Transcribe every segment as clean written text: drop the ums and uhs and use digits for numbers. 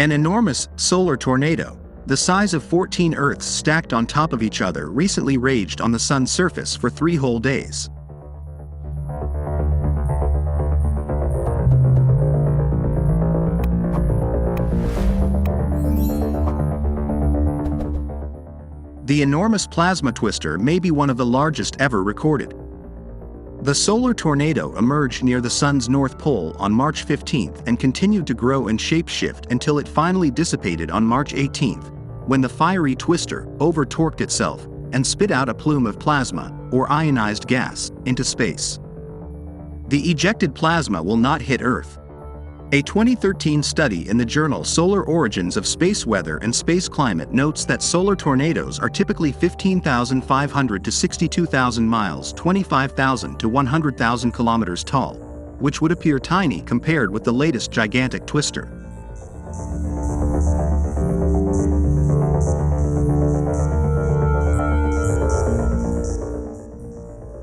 An enormous solar tornado, the size of 14 Earths stacked on top of each other, recently raged on the Sun's surface for 3 whole days. The enormous plasma twister may be one of the largest ever recorded. The solar tornado emerged near the Sun's North Pole on March 15 and continued to grow and shapeshift until it finally dissipated on March 18, when the fiery twister over-torqued itself and spit out a plume of plasma, or ionized gas, into space. The ejected plasma will not hit Earth. A 2013 study in the journal Solar Origins of Space Weather and Space Climate notes that solar tornadoes are typically 15,500 to 62,000 miles, 25,000 to 100,000 kilometers tall, which would appear tiny compared with the latest gigantic twister.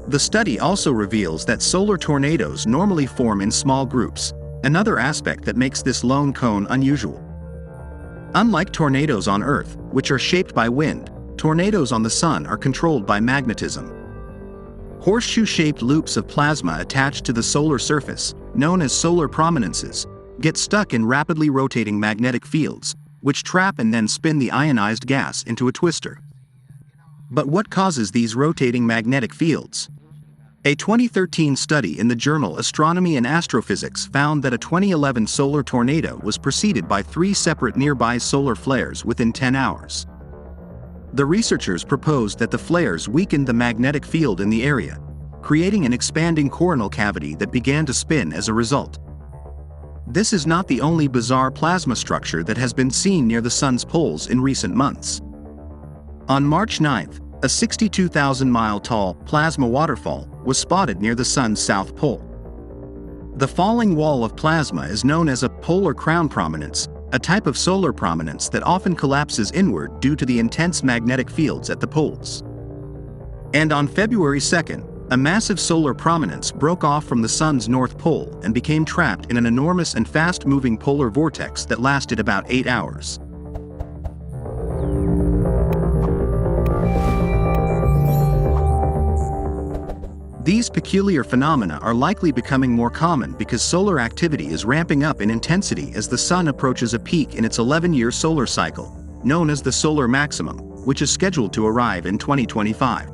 The study also reveals that solar tornadoes normally form in small groups, another aspect that makes this lone cone unusual. Unlike tornadoes on Earth, which are shaped by wind, tornadoes on the Sun are controlled by magnetism. Horseshoe-shaped loops of plasma attached to the solar surface, known as solar prominences, get stuck in rapidly rotating magnetic fields, which trap and then spin the ionized gas into a twister. But what causes these rotating magnetic fields? A 2013 study in the journal Astronomy and Astrophysics found that a 2011 solar tornado was preceded by 3 separate nearby solar flares within 10 hours. The researchers proposed that the flares weakened the magnetic field in the area, creating an expanding coronal cavity that began to spin as a result. This is not the only bizarre plasma structure that has been seen near the Sun's poles in recent months. On March 9, a 62,000-mile-tall plasma waterfall was spotted near the Sun's south pole. The falling wall of plasma is known as a polar crown prominence, a type of solar prominence that often collapses inward due to the intense magnetic fields at the poles. And on February 2, a massive solar prominence broke off from the Sun's north pole and became trapped in an enormous and fast-moving polar vortex that lasted about 8 hours. These peculiar phenomena are likely becoming more common because solar activity is ramping up in intensity as the Sun approaches a peak in its 11-year solar cycle, known as the solar maximum, which is scheduled to arrive in 2025.